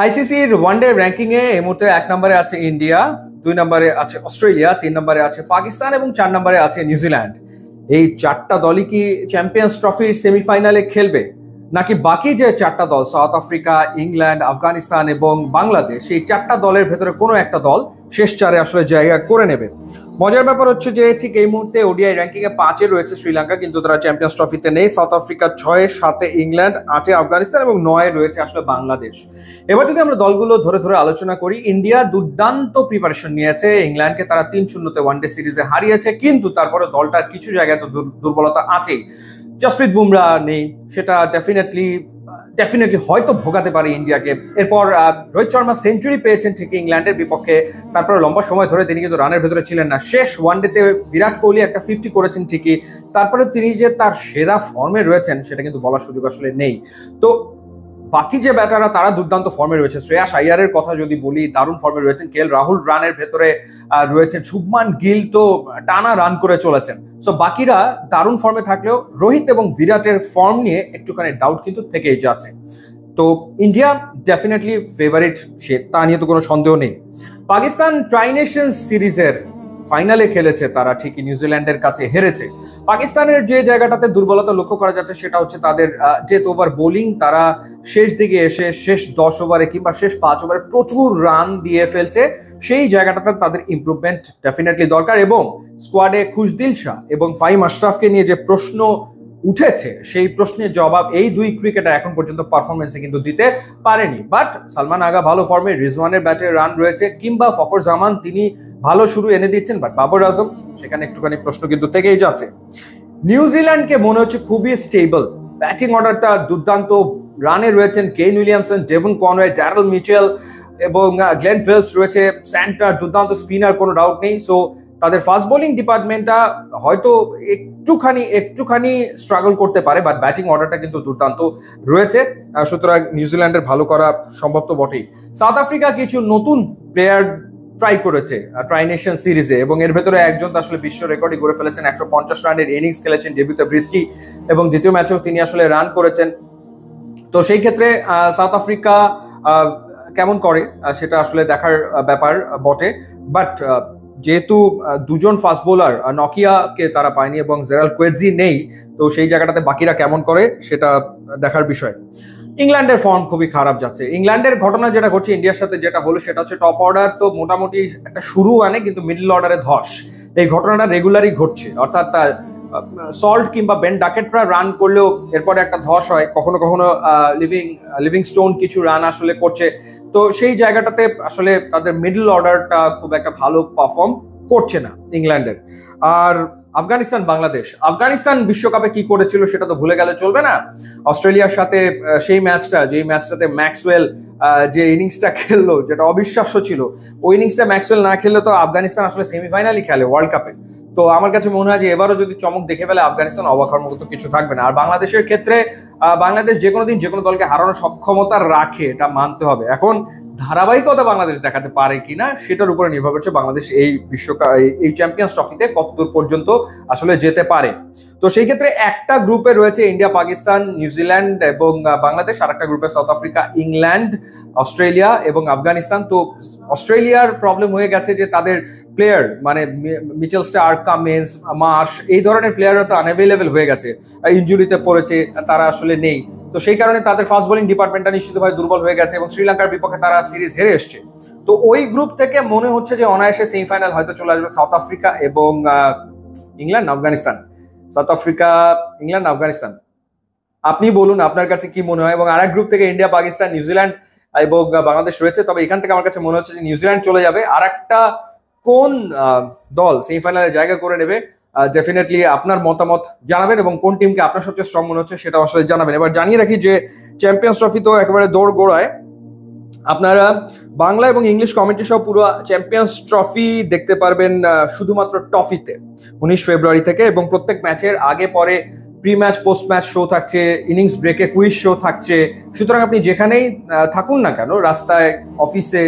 আইসিসির one day ranking এ এই মুহূর্তে 1 নম্বরে আছে ইন্ডিয়া, 2 নম্বরে আছে অস্ট্রেলিয়া, 3 নম্বরে আছে পাকিস্তান এবং 4 নম্বরে আছে নিউজিল্যান্ড। এই চারটা দলই কি চ্যাম্পিয়ন্স ট্রফির সেমিফাইনালে খেলবে, নাকি বাকি যে চারটা দল সাউথ আফ্রিকা, ইংল্যান্ড, আফগানিস্তান এবং বাংলাদেশ, এই চারটা দলের ভেতরে কোনো একটা দল শেষ চারে আসলে জায়গা করে নেবে? মজার ব্যাপার হচ্ছে যে ঠিক এই মুহূর্তে ওডিআই র্যাঙ্কিং এ 5-এ রয়েছে শ্রীলঙ্কা, কিন্তু তারা চ্যাম্পিয়ন্স ট্রফিতে নেই। সাউথ আফ্রিকা 6-এ, 7-এ ইংল্যান্ড, 8-এ আফগানিস্তান এবং 9-এ রয়েছে আসলে বাংলাদেশ। এবার যদি আমরা দলগুলো ধরে ধরে আলোচনা করি, ইন্ডিয়া দুর্দান্ত প্রিপারেশন নিয়েছে। ইংল্যান্ডকে তারা 3-0 ওয়ানডে সিরিজে হারিয়েছে, কিন্তু তারপরে দলটার কিছু জায়গায় তো দুর্বলতা আছেই। জসপ্রীত বুমরা নেই, সেটা ডেফিনেটলি হয়তো ভোগাতে পারে ইন্ডিয়াকে। এরপর রোহিত শর্মা সেঞ্চুরি পেয়েছেন ঠিক ইংল্যান্ডের বিপক্ষে, তারপরে লম্বা সময় ধরে তিনি কিন্তু রানের ভেতরে ছিলেন না। শেষ ওয়ানডেতে বিরাট কোহলি একটা 50 করেছেন ঠিকই, তারপরে তিনি যে তার সেরা ফর্মে রয়েছেন সেটা কিন্তু বলার সুযোগ আসলে নেই। তো বাকি যে ব্যাটাররা তারা দুর্দান্ত ফর্মে রয়েছে। শ্রেয়াস আইয়ারের কথা যদি বলি, দারুণ ফর্মে রয়েছেন। কেএল রাহুল রানের ভেতরে রয়েছেন। শুভমান গিল তো টানা রান করে চলেছেন। সো বাকিরা দারুণ ফর্মে থাকলেও রোহিত এবং বিরাটের ফর্ম নিয়ে একটুখানি ডাউট কিন্তু থেকেই যাচ্ছে। তো ইন্ডিয়া ডেফিনেটলি ফেভারিট, সে তা নিয়ে তো কোনো সন্দেহ নেই। পাকিস্তান ট্রাই নেশনস সিরিজের ফাইনালে খেলেছে, তারা ঠিকই নিউজিল্যান্ডের কাছে হেরেছে। পাকিস্তানের যে জায়গাটাতে দুর্বলতা লক্ষ্য করা যাচ্ছে সেটা হচ্ছে তাদের ডেথ ওভার বোলিং। তারা শেষ দিকে এসে শেষ 10 ওভারে কিংবা শেষ 5 ওভারে প্রচুর রান দিয়ে ফেলছে। সেই জায়গাটাতে তাদের ইমপ্রুভমেন্ট ডেফিনেটলি দরকার। এবং স্কোয়াডে খুশদিল শাহ এবং ফাহিম আশরাফকে নিয়ে যে প্রশ্ন উঠেছে, সেই প্রশ্নের জবাব এই দুই ক্রিকেটার এখন পর্যন্ত পারফরমেন্সে কিন্তু দিতে পারেনি। বাট সালমান আগা ভালো ফর্মে, রিজওয়ানের ব্যাটে রান রয়েছে, কিংবা ফখর জামান তিনি ভালো শুরু এনে দিচ্ছেন। বাট বাবর আজম, সেখানে একটুখানি প্রশ্ন কিন্তু থেকেই যাচ্ছে। নিউজিল্যান্ডকে মনে হচ্ছে খুবই স্টেবল, ব্যাটিং অর্ডারটা দুর্দান্ত। রানে রয়েছেন Kane Williamson, Devon Conway, Daryl Mitchell এবং গ্লেন ফিলিপস রয়েছে। স্যান্টার দুর্দান্ত স্পিনার, কোনো ডাউট নেই। সো তাদের ফাস্ট বোলিং ডিপার্টমেন্টটা হয়তো একটুখানি স্ট্রাগল করতে পারে, বাট ব্যাটিং অর্ডারটা কিন্তু দুর্দান্ত রয়েছে। সুতরাং নিউজিল্যান্ডের ভালো করা সম্ভব তো বটেই। সাউথ আফ্রিকা কিছু নতুন প্লেয়ার ট্রাই করেছে ট্রাই নেশন সিরিজে, এবং এর ভেতরে একজন তো আসলে বিশ্ব রেকর্ডই করে ফেলেছেন। 150 রানের ইনিংস খেলেছেন ডেবিউতে ব্রিস্কি, এবং দ্বিতীয় ম্যাচেও তিনি আসলে রান করেছেন। তো সেই ক্ষেত্রে সাউথ আফ্রিকা কেমন করে সেটা আসলে দেখার ব্যাপার বটে। বাট যেহেতু দুজন ফাস্ট বোলার নকিয়াকে তারা পায়নি এবং জেরাল কোয়েজি নেই, তো সেই জায়গাটাতে বাকিরা কেমন করে সেটা দেখার বিষয়। ইংল্যান্ডের ফর্ম খুবই খারাপ যাচ্ছে। ইংল্যান্ডের ঘটনা যেটা ঘটছে ইন্ডিয়ার সাথে যেটা হলো সেটা হচ্ছে টপ অর্ডার তো মোটামুটি একটা শুরু আনে, কিন্তু মিডল অর্ডারে ধস। এই ঘটনাটা রেগুলারই ঘটছে, অর্থাৎ সল্ট কিংবা বেন ডাকেটরা রান করলেও এরপরে একটা ধস হয়। কখনো কখনো লিভিংস্টোন কিছু রান আসলে করছে। তো সেই জায়গাটাতে আসলে তাদের মিডল অর্ডারটা খুব একটা ভালো পারফর্ম করছে না ইংল্যান্ডের। আর আফগানিস্তান বাংলাদেশ, আফগানিস্তান বিশ্বকাপে কি করেছিল সেটা তো ভুলে গেলে চলবে না। অস্ট্রেলিয়ার সাথে সেই ম্যাচটা, যে ম্যাচটাতে ম্যাক্সওয়েল যে ইনিংসটা খেললো, যেটা অবিশ্বাস্য ছিল, ওই ইনিংসটা ম্যাক্সওয়েল না খেললে তো আফগানিস্তান আসলে সেমিফাইনালই খেলে ওয়ার্ল্ড কাপে। তো আমার কাছে মনে হয় যে এবারও যদি চমক দেখে ফেলে আফগানিস্তান, অবাক হওয়ার মতো কিছু থাকবে না। আর বাংলাদেশের ক্ষেত্রে বাংলাদেশ যে কোনো দিন যে কোনো দলকে হারানোর সক্ষমতা রাখে, এটা মানতে হবে। এখন ধারাবাহিকতা বাংলাদেশ দেখাতে পারে কিনা সেটার উপরে নির্ভর করছে বাংলাদেশ এই বিশ্বকাপ, এই চ্যাম্পিয়ন্স ট্রফিতে কতদূর পর্যন্ত আসলে যেতে পারে। তো সেই ক্ষেত্রে একটা গ্রুপে রয়েছে ইন্ডিয়া, পাকিস্তান, নিউজিল্যান্ড এবং বাংলাদেশ। আর একটা গ্রুপে সাউথ আফ্রিকা, ইংল্যান্ড, অস্ট্রেলিয়া এবং আফগানিস্তান। তো অস্ট্রেলিয়ার প্রবলেম হয়ে গেছে যে তাদের প্লেয়ার মানে মিচেল স্টার্ক, কামিন্স, মার্শ, এই ধরনের প্লেয়াররা তো আনঅ্যাভেলেবল হয়ে গেছে, ইনজুরিতে পড়েছে, তারা আসলে নেই। তো সেই কারণে তাদের ফাস্ট বোলিং ডিপার্টমেন্টটা নিশ্চিতভাবে দুর্বল হয়ে গেছে, এবং শ্রীলঙ্কার বিপক্ষে তারা সিরিজ হেরে এসছে। তো ওই গ্রুপ থেকে মনে হচ্ছে যে অনায়াসে সেমিফাইনাল হয়তো চলে আসবে সাউথ আফ্রিকা এবং England, Afghanistan. South Africa, England, Afghanistan, আপনি বলুন আপনার কাছে কি মনে হয়। এবং আরেক গ্রুপ থেকে ইন্ডিয়া, পাকিস্তান, নিউজিল্যান্ড এবং বাংলাদেশ রয়েছে। তবে এখান থেকে আমার কাছে মনে হচ্ছে যে নিউজিল্যান্ড চলে যাবে। আর একটা কোন দল সেমিফাইনালে জায়গা করে নেবে, ডেফিনেটলি আপনার মতামত জানাবেন, এবং কোন টিমকে আপনার সবচেয়ে স্ট্রং মনে হচ্ছে সেটা আসলে জানাবেন। এবার জানিয়ে রাখি যে চ্যাম্পিয়ন্স ট্রফি তো একেবারে দৌড় গোড়ায়। আপনারা বাংলা এবং ইংলিশ কমেন্ট্রি সহ পুরো চ্যাম্পিয়ন্স ট্রফি দেখতে পারবেন শুধুমাত্র টফিতে 19 ফেব্রুয়ারি থেকে, এবং প্রত্যেক ম্যাচের আগে পরে pre match, post match show থাকছে, ইনিংস ব্রেকে কুইজ শো থাকছে। সুতরাং আপনি যেখানেই থাকুন না কেন, রাস্তায়, অফিসে,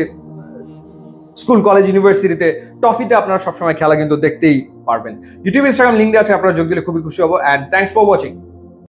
স্কুল, কলেজ, ইউনিভার্সিটিতে, টফিতে আপনারা সবসময় খেলা কিন্তু দেখতেই পারবেন। ইউটিউব, ইনস্টাগ্রাম লিঙ্ক আছে, আপনারা যোগ দিলে খুবই খুশি হবো। And thanks for watching.